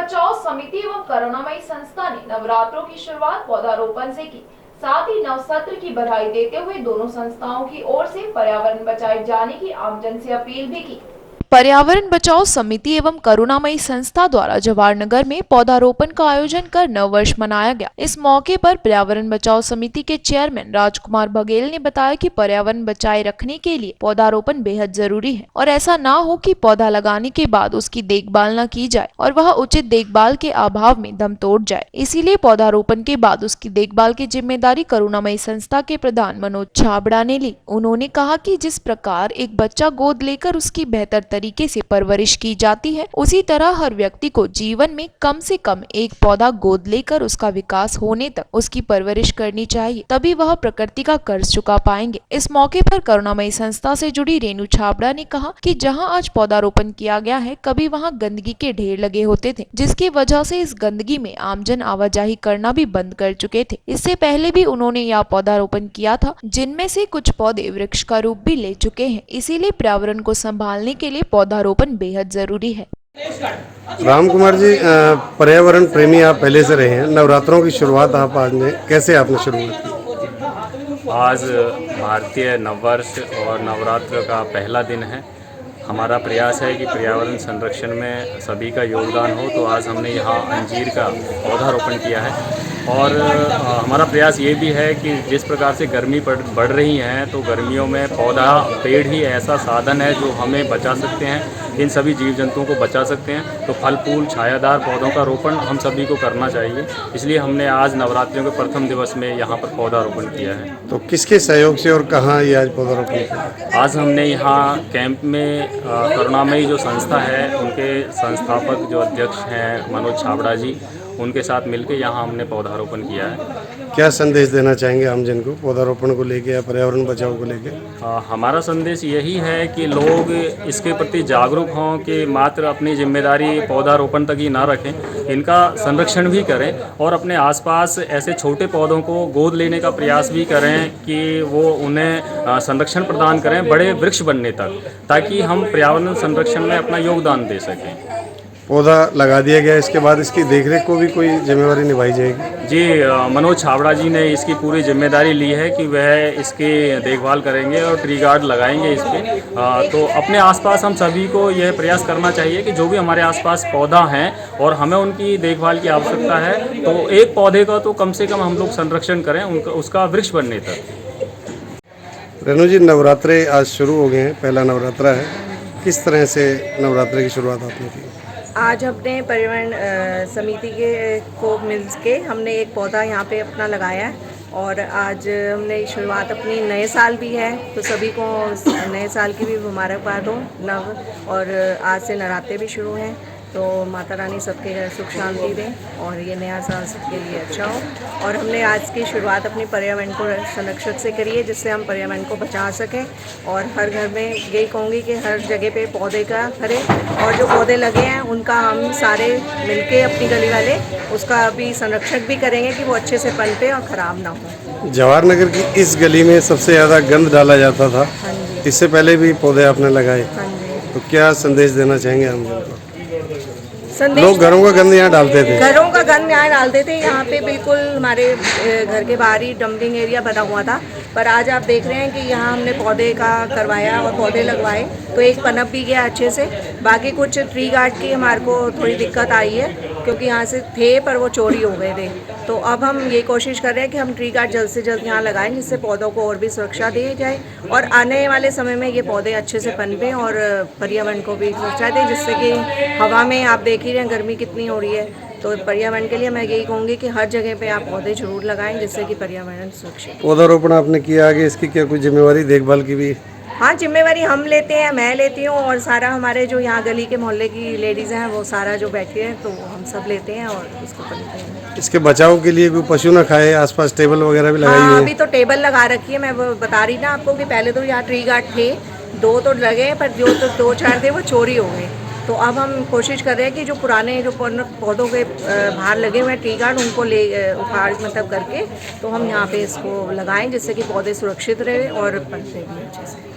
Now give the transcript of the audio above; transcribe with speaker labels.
Speaker 1: बचाओ समिति एवं करुणामयी संस्था ने नवरात्रों की शुरुआत पौधारोपण से की। साथ ही नव सत्र की बधाई देते हुए दोनों संस्थाओं की ओर से पर्यावरण बचाए जाने की आमजन से अपील भी की। पर्यावरण बचाओ समिति एवं करुणामयी संस्था द्वारा जवाहरनगर में पौधारोपण का आयोजन कर नव वर्ष मनाया गया। इस मौके पर पर्यावरण बचाओ समिति के चेयरमैन राजकुमार बघेल ने बताया कि पर्यावरण बचाए रखने के लिए पौधारोपण बेहद जरूरी है और ऐसा ना हो कि पौधा लगाने के बाद उसकी देखभाल न की जाए और वह उचित देखभाल के अभाव में दम तोड़ जाए। इसीलिए पौधारोपण के बाद उसकी देखभाल की जिम्मेदारी करुणामयी संस्था के प्रधान मनोज छाबड़ा ने ली। उन्होंने कहा कि जिस प्रकार एक बच्चा गोद लेकर उसकी बेहतर तरीके से परवरिश की जाती है, उसी तरह हर व्यक्ति को जीवन में कम से कम एक पौधा गोद लेकर उसका विकास होने तक उसकी परवरिश करनी चाहिए, तभी वह प्रकृति का कर्ज चुका पाएंगे। इस मौके पर करुणामयी संस्था से जुड़ी रेणु छाबड़ा ने कहा कि जहां आज पौधारोपण किया गया है, कभी वहां गंदगी के ढेर लगे होते थे, जिसकी वजह से इस गंदगी में आमजन आवाजाही करना भी बंद कर चुके थे। इससे पहले भी उन्होंने यह पौधारोपण किया था, जिनमें से कुछ पौधे वृक्ष का रूप भी ले चुके हैं। इसीलिए पर्यावरण को संभालने के लिए पौधारोपण बेहद जरूरी है।
Speaker 2: राम कुमार जी, पर्यावरण प्रेमी आप पहले से रहे हैं। नवरात्रों की शुरुआत कैसे आपने शुरुआत की?
Speaker 3: आज भारतीय नववर्ष और नवरात्र का पहला दिन है। हमारा प्रयास है कि पर्यावरण संरक्षण में सभी का योगदान हो, तो आज हमने यहाँ अंजीर का पौधारोपण किया है। और हमारा प्रयास ये भी है कि जिस प्रकार से गर्मी बढ़ रही है, तो गर्मियों में पौधा पेड़ ही ऐसा साधन है जो हमें बचा सकते हैं, इन सभी जीव जंतुओं को बचा सकते हैं। तो फल फूल छायादार पौधों का रोपण हम सभी को करना चाहिए। इसलिए हमने आज नवरात्रियों के प्रथम दिवस में यहाँ पर पौधारोपण किया है।
Speaker 2: तो किसके सहयोग से और कहाँ ये आज पौधारोपण किया?
Speaker 3: आज हमने यहाँ कैंप में करुणामयी जो संस्था है, उनके संस्थापक जो अध्यक्ष हैं मनोज छाबड़ा जी, उनके साथ मिलकर यहाँ हमने पौधारोपण किया है।
Speaker 2: क्या संदेश देना चाहेंगे आमजन को पौधारोपण को लेकर या पर्यावरण बचाव को लेकर?
Speaker 3: हमारा संदेश यही है कि लोग इसके प्रति जागरूक हों कि मात्र अपनी जिम्मेदारी पौधारोपण तक ही ना रखें, इनका संरक्षण भी करें और अपने आसपास ऐसे छोटे पौधों को गोद लेने का प्रयास भी करें कि वो उन्हें संरक्षण प्रदान करें बड़े वृक्ष बनने तक, ताकि हम पर्यावरण संरक्षण में अपना योगदान दे सकें।
Speaker 2: पौधा लगा दिया गया, इसके बाद इसकी देखरेख को भी कोई जिम्मेवारी निभाई जाएगी?
Speaker 3: जी, मनोज छाबड़ा जी ने इसकी पूरी जिम्मेदारी ली है कि वह इसकी देखभाल करेंगे और ट्री गार्ड लगाएंगे इस पर। तो अपने आसपास हम सभी को यह प्रयास करना चाहिए कि जो भी हमारे आसपास पौधा हैं और हमें उनकी देखभाल की आवश्यकता है, तो एक पौधे का तो कम से कम हम लोग संरक्षण करें उसका वृक्ष बनने तक।
Speaker 2: रेणु जी, नवरात्रे आज शुरू हो गए हैं, पहला नवरात्रा है। किस तरह से नवरात्रे की शुरुआत आपने की?
Speaker 4: आज अपने पर्यावरण समिति को मिल के हमने एक पौधा यहाँ पे अपना लगाया है और आज हमने शुरुआत अपनी नए साल भी है, तो सभी को नए साल की भी मुबारकबाद हो नव। और आज से नवरात्रे भी शुरू हैं, तो माता रानी सबके घर सुख शांति दें और ये नया साल सबके लिए अच्छा हो। और हमने आज की शुरुआत अपनी पर्यावरण को संरक्षण से करी है, जिससे हम पर्यावरण को बचा सकें। और हर घर में यही कहूँगी कि हर जगह पे पौधे का करें और जो पौधे लगे हैं उनका हम सारे मिलके अपनी गली वाले उसका भी संरक्षण भी करेंगे कि वो अच्छे से पनपे और ख़राब ना हो।
Speaker 2: जवाहरनगर की इस गली में सबसे ज़्यादा गंद डाला जाता था।
Speaker 4: हाँ जी।
Speaker 2: इससे पहले भी पौधे आपने लगाए।
Speaker 4: हाँ जी।
Speaker 2: तो क्या संदेश देना चाहेंगे हम लोग को?
Speaker 4: संदेश
Speaker 2: लोग घरों का गंद यहाँ डालते थे।
Speaker 4: घरों का गंद यहाँ डालते थे। यहाँ पे बिल्कुल हमारे घर के बाहर ही डंपिंग एरिया बना हुआ था, पर आज आप देख रहे हैं कि यहाँ हमने पौधे का करवाया और पौधे लगवाए, तो एक पनप भी गया अच्छे से। बाकी कुछ ट्री गार्ड की हमारे को थोड़ी दिक्कत आई है, क्योंकि यहाँ से थे पर वो चोरी हो गए थे। तो अब हम ये कोशिश कर रहे हैं कि हम ट्री गार्ड जल्द से जल्द यहाँ लगाएं, जिससे पौधों को और भी सुरक्षा दी जाए और आने वाले समय में ये पौधे अच्छे से पनपें और पर्यावरण को भी सुरक्षा दें, जिससे कि हवा में आप देख ही रहे हैं गर्मी कितनी हो रही है। तो पर्यावरण के लिए मैं यही कहूँगी कि हर जगह पे आप पौधे जरूर लगाएं, जिससे कि पर्यावरण सुरक्षित।
Speaker 2: पौधारोपण आपने किया, आगे इसकी क्या कोई जिम्मेवारी देखभाल की भी?
Speaker 4: हाँ, जिम्मेवारी हम लेते हैं, मैं लेती हूँ और सारा हमारे जो यहाँ गली के मोहल्ले की लेडीज़ हैं वो सारा जो बैठे हैं, तो हम सब लेते हैं और इसको करते हैं।
Speaker 2: इसके बचाव के लिए कोई पशु ना खाए, आसपास टेबल वगैरह भी लगाई हुई है?
Speaker 4: अभी तो टेबल लगा रखी है। मैं वो बता रही ना आपको कि पहले तो यहाँ ट्री गार्ड थे, 2 तो लगे, पर जो तो 2-4 थे वो चोरी हो गए। तो अब हम कोशिश कर रहे हैं कि जो पुराने जो पौधों के बाहर लगे हुए हैं ट्री गार्ड, उनको उखाड़ मतलब करके तो हम यहाँ पे इसको लगाएं, जिससे कि पौधे सुरक्षित रहे और पनपे भी अच्छे से।